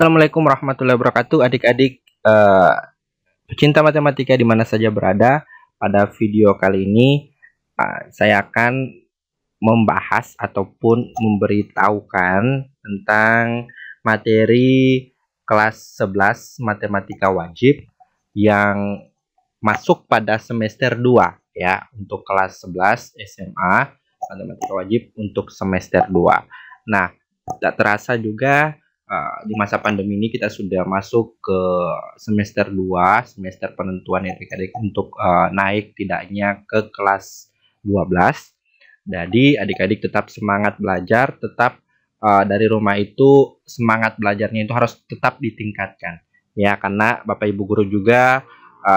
Assalamualaikum warahmatullahi wabarakatuh, adik-adik pecinta matematika di mana saja berada. Pada video kali ini saya akan membahas ataupun memberitahukan tentang materi kelas 11 matematika wajib yang masuk pada semester 2 ya, untuk kelas 11 SMA matematika wajib untuk semester 2. Nah, tak terasa juga di masa pandemi ini kita sudah masuk ke semester 2, semester penentuan ya adik-adik untuk naik tidaknya ke kelas 12. Jadi adik-adik tetap semangat belajar, tetap dari rumah itu semangat belajarnya itu harus tetap ditingkatkan ya, karena Bapak Ibu guru juga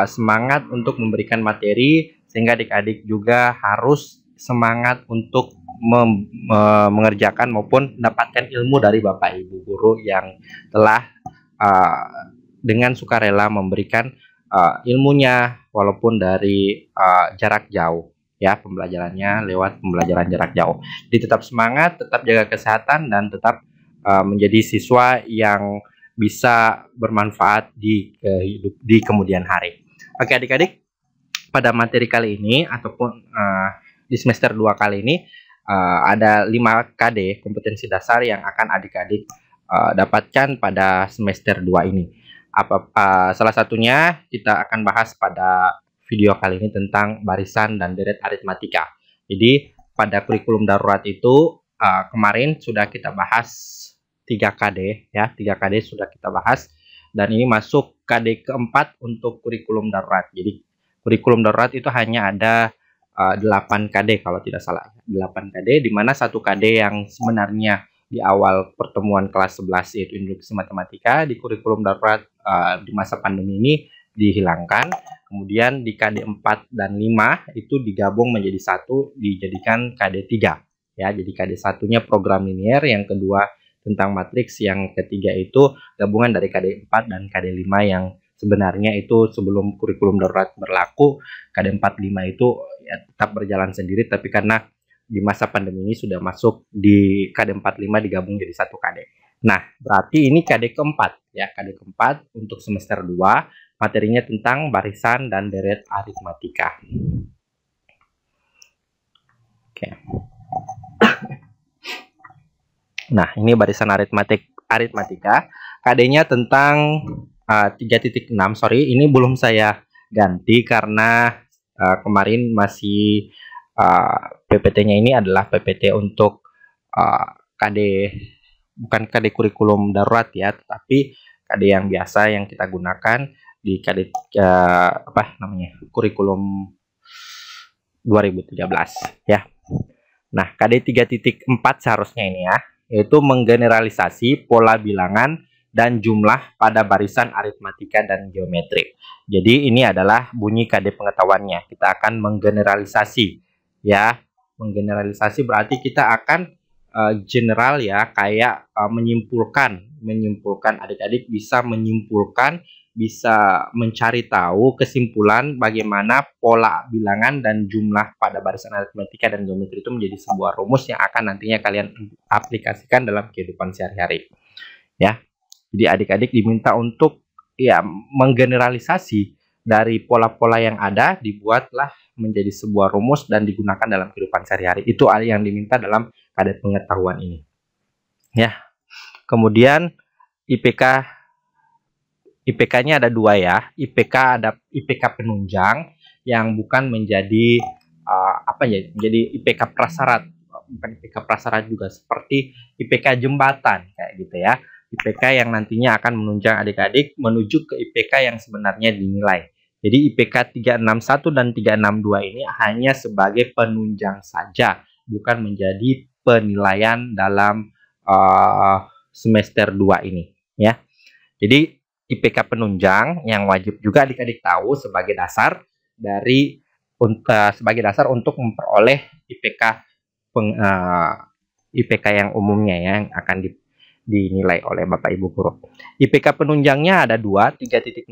semangat untuk memberikan materi, sehingga adik-adik juga harus semangat untuk mengerjakan maupun mendapatkan ilmu dari Bapak Ibu guru yang telah dengan sukarela memberikan ilmunya walaupun dari jarak jauh ya, pembelajarannya lewat pembelajaran jarak jauh. Jadi tetap semangat, tetap jaga kesehatan, dan tetap menjadi siswa yang bisa bermanfaat di kemudian hari. Oke adik-adik, pada materi kali ini ataupun di semester 2 kali ini ada 5 KD kompetensi dasar yang akan adik-adik dapatkan pada semester 2 ini. Salah satunya kita akan bahas pada video kali ini tentang barisan dan deret aritmatika. Jadi pada kurikulum darurat itu kemarin sudah kita bahas 3 KD ya, 3 KD sudah kita bahas, dan ini masuk KD keempat untuk kurikulum darurat. Jadi kurikulum darurat itu hanya ada 8 KD kalau tidak salah, 8 KD, di mana 1 KD yang sebenarnya di awal pertemuan kelas 11 yaitu introduksi matematika di kurikulum darurat di masa pandemi ini dihilangkan. Kemudian di KD 4 dan 5 itu digabung menjadi satu, dijadikan KD 3 ya. Jadi KD satunya program linier, yang kedua tentang matriks, yang ketiga itu gabungan dari KD 4 dan KD 5 yang sebenarnya itu sebelum kurikulum darurat berlaku. KD 45 itu ya tetap berjalan sendiri, tapi karena di masa pandemi ini sudah masuk di KD 45 digabung jadi satu KD. Nah, berarti ini KD keempat ya, KD keempat untuk semester 2, materinya tentang barisan dan deret aritmatika. Oke. Nah, ini barisan aritmatika. KD-nya tentang 3.6, sorry, ini belum saya ganti karena kemarin masih PPT-nya ini adalah PPT untuk KD, bukan KD kurikulum darurat ya, tetapi KD yang biasa yang kita gunakan di KD kurikulum 2013 ya. Nah, KD 3.4 seharusnya ini ya, yaitu menggeneralisasi pola bilangan dan jumlah pada barisan aritmatika dan geometri. Jadi ini adalah bunyi KD pengetahuannya. Kita akan menggeneralisasi ya. Menggeneralisasi berarti kita akan general ya, kayak menyimpulkan, adik-adik bisa menyimpulkan, bisa mencari tahu kesimpulan bagaimana pola bilangan dan jumlah pada barisan aritmatika dan geometri itu menjadi sebuah rumus yang akan nantinya kalian aplikasikan dalam kehidupan sehari-hari ya. Jadi adik-adik diminta untuk ya menggeneralisasi dari pola-pola yang ada, dibuatlah menjadi sebuah rumus dan digunakan dalam kehidupan sehari-hari. Itu yang diminta dalam KD pengetahuan ini ya. Kemudian IPK-nya ada 2 ya. Ada IPK penunjang yang bukan menjadi jadi IPK prasyarat, bukan IPK prasyarat juga, seperti IPK jembatan kayak gitu ya. IPK yang nantinya akan menunjang adik-adik menuju ke IPK yang sebenarnya dinilai. Jadi IPK 361 dan 362 ini hanya sebagai penunjang saja, bukan menjadi penilaian dalam semester 2 ini ya. Jadi IPK penunjang yang wajib juga adik-adik tahu sebagai dasar untuk memperoleh IPK yang umumnya ya, yang akan dinilai oleh Bapak Ibu guru. IPK penunjangnya ada 2, 3.6.1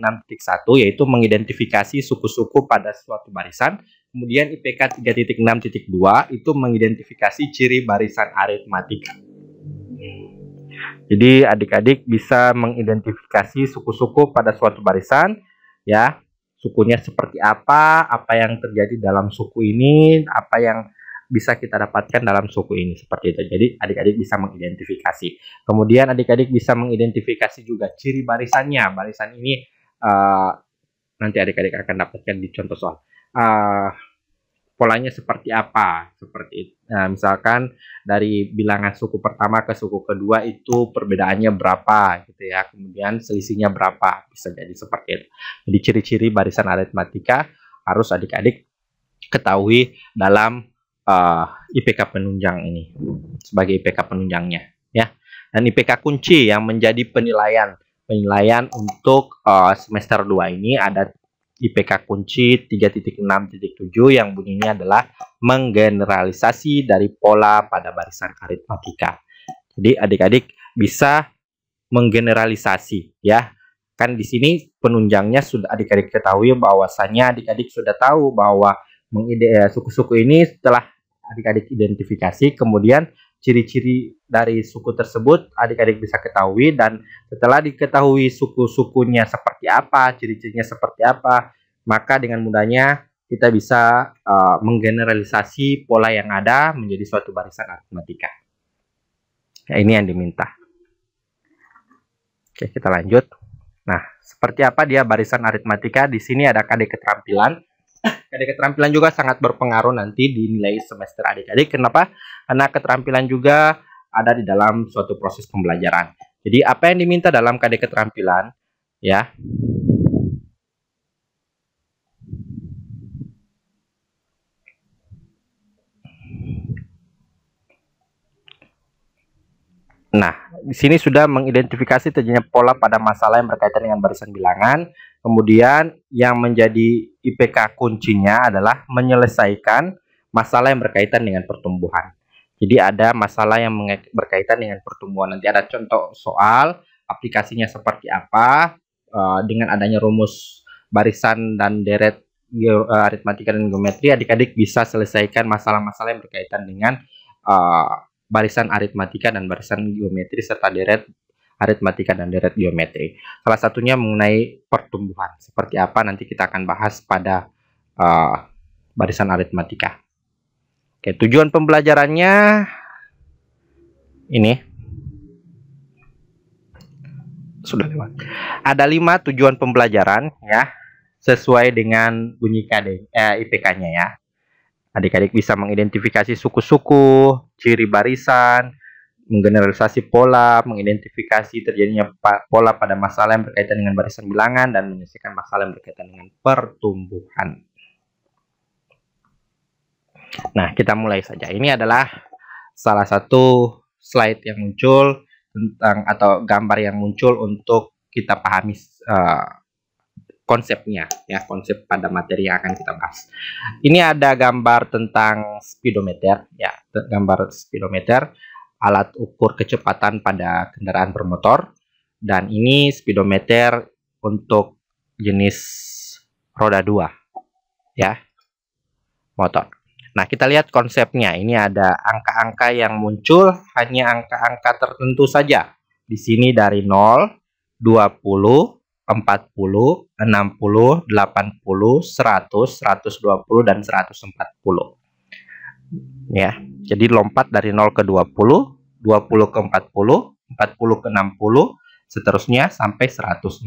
yaitu mengidentifikasi suku-suku pada suatu barisan. Kemudian IPK 3.6.2 itu mengidentifikasi ciri barisan aritmatika. Jadi adik-adik bisa mengidentifikasi suku-suku pada suatu barisan, ya. Sukunya seperti apa yang terjadi dalam suku ini, apa yang bisa kita dapatkan dalam suku ini, seperti itu. Jadi adik-adik bisa mengidentifikasi. Kemudian adik-adik bisa mengidentifikasi juga ciri barisannya. Barisan ini nanti adik-adik akan dapatkan di contoh soal. Polanya seperti apa, seperti itu. Nah, misalkan dari bilangan suku pertama ke suku kedua itu perbedaannya berapa gitu ya, kemudian selisihnya berapa, bisa jadi seperti itu. Jadi ciri-ciri barisan aritmatika harus adik-adik ketahui dalam IPK penunjang ini sebagai IPK penunjangnya ya. Dan IPK kunci yang menjadi penilaian untuk semester 2 ini ada IPK kunci 3.6.7 yang bunyinya adalah menggeneralisasi dari pola pada barisan aritmatika. Jadi adik-adik bisa menggeneralisasi ya. Kan di sini penunjangnya sudah adik-adik ketahui bahwasannya adik-adik sudah tahu bahwa suku-suku ini setelah adik-adik identifikasi, kemudian ciri-ciri dari suku tersebut adik-adik bisa ketahui, dan setelah diketahui suku-sukunya seperti apa, ciri-cirinya seperti apa, maka dengan mudahnya kita bisa menggeneralisasi pola yang ada menjadi suatu barisan aritmatika. Ya, ini yang diminta. Oke, kita lanjut. Nah, seperti apa dia barisan aritmatika? Di sini ada KD keterampilan. KD keterampilan juga sangat berpengaruh nanti di nilai semester adik-adik. Kenapa? Karena keterampilan juga ada di dalam suatu proses pembelajaran. Jadi apa yang diminta dalam KD keterampilan ya? Nah, di sini sudah mengidentifikasi terjadinya pola pada masalah yang berkaitan dengan barisan bilangan. Kemudian yang menjadi IPK kuncinya adalah menyelesaikan masalah yang berkaitan dengan pertumbuhan. Jadi ada masalah yang berkaitan dengan pertumbuhan. Nanti ada contoh soal, aplikasinya seperti apa, dengan adanya rumus barisan dan deret aritmatika dan geometri, adik-adik bisa selesaikan masalah-masalah yang berkaitan dengan barisan aritmatika dan barisan geometri serta deret aritmatika dan deret geometri. Salah satunya mengenai pertumbuhan. Seperti apa nanti kita akan bahas pada barisan aritmatika. Oke, tujuan pembelajarannya ini sudah lewat. Ada 5 tujuan pembelajaran ya, sesuai dengan bunyi KD IPK-nya ya. Adik-adik bisa mengidentifikasi suku-suku, ciri barisan, menggeneralisasi pola, mengidentifikasi terjadinya pola pada masalah yang berkaitan dengan barisan bilangan, dan menyelesaikan masalah yang berkaitan dengan pertumbuhan. Nah, kita mulai saja. Ini adalah salah satu slide yang muncul tentang atau gambar yang muncul untuk kita pahami konsepnya ya, konsep pada materi yang akan kita bahas. Ini ada gambar tentang speedometer ya, gambar speedometer, alat ukur kecepatan pada kendaraan bermotor, dan ini speedometer untuk jenis roda 2 ya, motor. Nah, kita lihat konsepnya. Ini ada angka-angka yang muncul, hanya angka-angka tertentu saja. Di sini dari 0, 20, 40, 60, 80, 100, 120, dan 140. Ya, jadi lompat dari 0 ke 20, 20 ke 40, 40 ke 60, seterusnya sampai 140.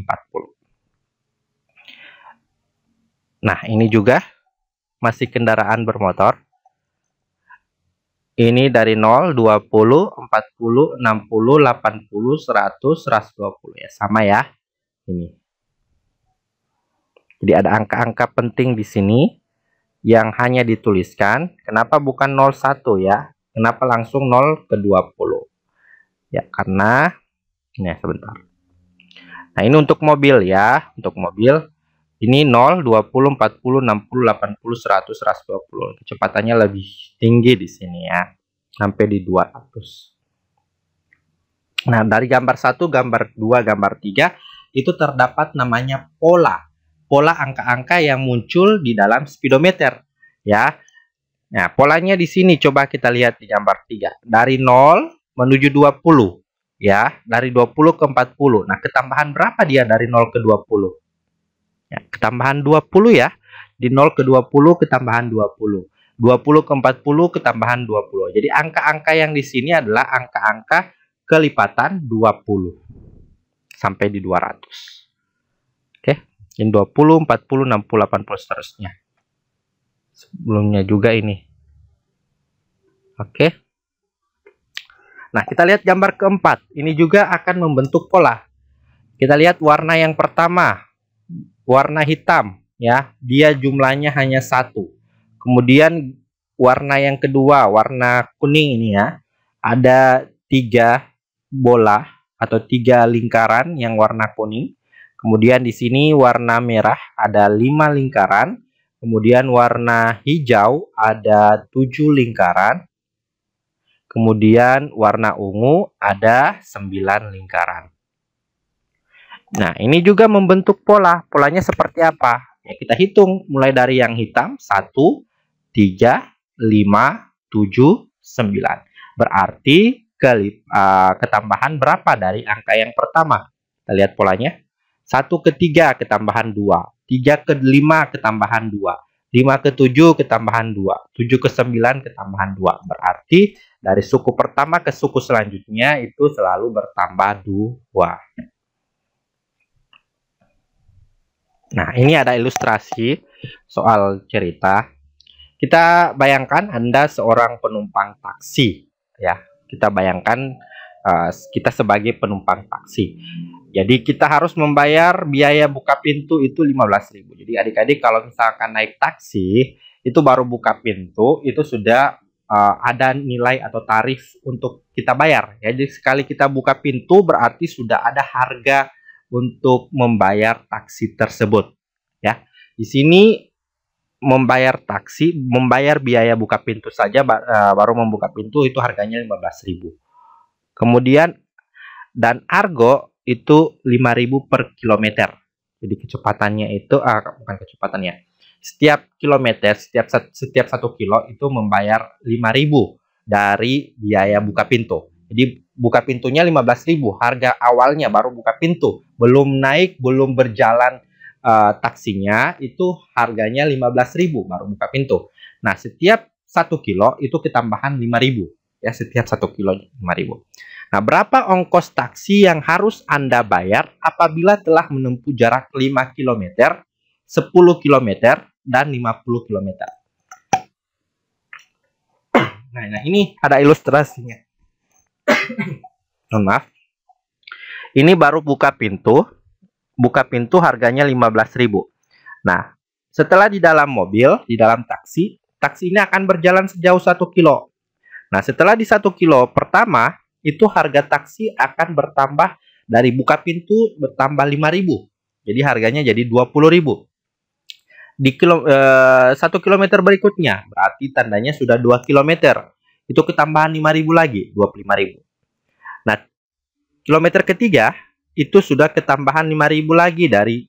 Nah, ini juga masih kendaraan bermotor. Ini dari 0, 20, 40, 60, 80, 100, 120 ya, sama ya. Ini. Jadi ada angka-angka penting di sini yang hanya dituliskan. Kenapa bukan 01 ya? Kenapa langsung 0 ke 20? Ya, karena ini sebentar. Nah, ini untuk mobil ya. Untuk mobil ini 0, 20, 40, 60, 80, 100, 120. Kecepatannya lebih tinggi di sini ya. Sampai di 200. Nah, dari gambar 1, gambar 2, gambar 3 itu terdapat namanya pola angka-angka yang muncul di dalam speedometer ya. Nah, polanya di sini coba kita lihat di gambar 3. Dari 0 menuju 20. ya, dari 20 ke 40. Nah, ketambahan berapa dia dari 0 ke 20? Ya, ketambahan 20 ya. Di 0 ke 20 ketambahan 20. 20 ke 40 ketambahan 20. Jadi angka-angka yang di sini adalah angka-angka kelipatan 20 sampai di 200. Oke, ini 20, 40, 60, 80 seterusnya. Sebelumnya juga ini. Oke. Nah, kita lihat gambar keempat. Ini juga akan membentuk pola. Kita lihat warna yang pertama, warna hitam, ya. Dia jumlahnya hanya 1. Kemudian warna yang kedua, warna kuning ini ya. Ada 3 bola atau 3 lingkaran yang warna kuning. Kemudian di sini warna merah ada 5 lingkaran. Kemudian warna hijau ada 7 lingkaran. Kemudian warna ungu ada 9 lingkaran. Nah, ini juga membentuk pola. Polanya seperti apa? Ya, kita hitung mulai dari yang hitam 1, 3, 5, 7, 9. Berarti ketambahan berapa dari angka yang pertama? Kita lihat polanya. 1 ke 3 ketambahan 2. 3 ke 5 ketambahan 2. 5 ke 7 ketambahan 2. 7 ke 9 ketambahan 2. Berarti dari suku pertama ke suku selanjutnya itu selalu bertambah 2. Nah, ini ada ilustrasi soal cerita. Kita bayangkan Anda seorang penumpang taksi, ya. Kita bayangkan kita sebagai penumpang taksi. Jadi kita harus membayar biaya buka pintu itu 15.000. Jadi adik-adik kalau misalkan naik taksi, itu baru buka pintu, itu sudah ada nilai atau tarif untuk kita bayar. Ya. Jadi sekali kita buka pintu berarti sudah ada harga untuk membayar taksi tersebut. Ya, di sini membayar taksi, membayar biaya buka pintu saja baru membuka pintu itu harganya 15.000. Kemudian dan argo itu 5.000 per kilometer. Jadi kecepatannya itu bukan kecepatannya. Setiap kilometer, setiap 1 kilo itu membayar 5.000 dari biaya buka pintu. Jadi buka pintunya 15.000, harga awalnya baru buka pintu, belum naik, belum berjalan taksinya itu harganya 15.000 baru buka pintu. Nah, setiap 1 kilo itu ketambahan 5.000 ya, setiap 1 kilo 5.000. Nah, berapa ongkos taksi yang harus Anda bayar apabila telah menempuh jarak 5 km, 10 km, dan 50 km? Nah, ini ada ilustrasinya. Maaf. Ini baru buka pintu. Buka pintu harganya 15.000. Nah, setelah di dalam mobil, di dalam taksi, taksi ini akan berjalan sejauh 1 kilo. Nah, setelah di 1 kilo pertama, itu harga taksi akan bertambah dari buka pintu bertambah 5.000. Jadi harganya jadi 20.000. Di 1 kilometer berikutnya, berarti tandanya sudah 2 kilometer. Itu ketambahan 5.000 lagi, 25.000. Nah, kilometer ketiga, itu sudah ketambahan 5.000 lagi dari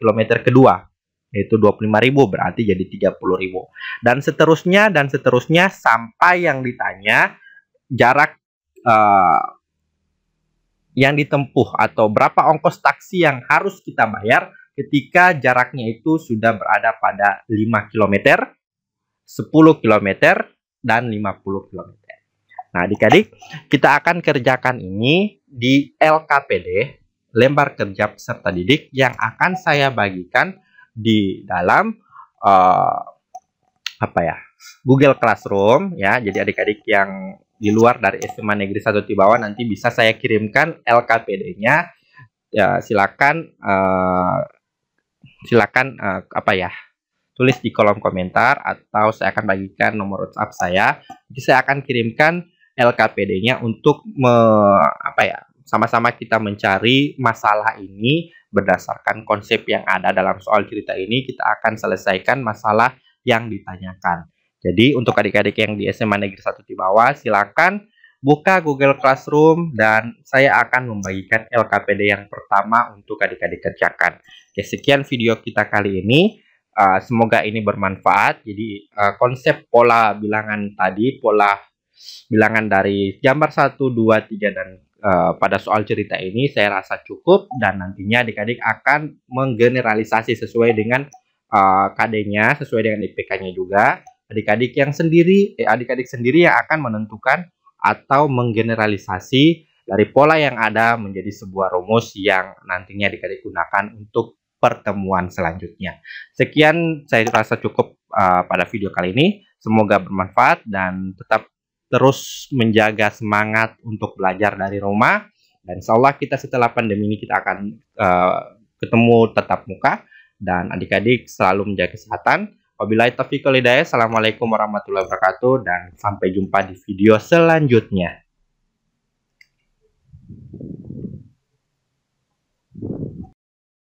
kilometer kedua, yaitu 25.000, berarti jadi 30.000. Dan seterusnya sampai yang ditanya jarak yang ditempuh atau berapa ongkos taksi yang harus kita bayar ketika jaraknya itu sudah berada pada 5 km, 10 km, dan 50 km. Nah, adik-adik, kita akan kerjakan ini di LKPD, lembar kerja peserta didik, yang akan saya bagikan di dalam Google Classroom ya. Jadi adik-adik yang di luar dari SMA Negeri 1 Tibawa nanti bisa saya kirimkan LKPD-nya. Ya, silakan tulis di kolom komentar atau saya akan bagikan nomor WhatsApp saya. Jadi saya akan kirimkan LKPD-nya untuk sama-sama kita mencari masalah ini berdasarkan konsep yang ada dalam soal cerita ini. Kita akan selesaikan masalah yang ditanyakan. Jadi untuk adik-adik yang di SMA Negeri 1 Tibawa, silakan buka Google Classroom dan saya akan membagikan LKPD yang pertama untuk adik-adik kerjakan. Oke, sekian video kita kali ini. Semoga ini bermanfaat. Jadi konsep pola bilangan tadi, pola bilangan dari gambar 1, 2, 3, dan pada soal cerita ini saya rasa cukup, dan nantinya adik-adik akan menggeneralisasi sesuai dengan KD-nya, sesuai dengan IPK-nya juga. Adik-adik sendiri yang akan menentukan atau menggeneralisasi dari pola yang ada menjadi sebuah rumus yang nantinya adik-adik gunakan untuk pertemuan selanjutnya. Sekian saya rasa cukup pada video kali ini. Semoga bermanfaat dan tetap terus menjaga semangat untuk belajar dari rumah. Dan insya Allah kita setelah pandemi ini kita akan ketemu tatap muka, dan adik-adik selalu menjaga kesehatan. Wabillahi taufiq wal hidayah. Assalamualaikum warahmatullahi wabarakatuh, dan sampai jumpa di video selanjutnya.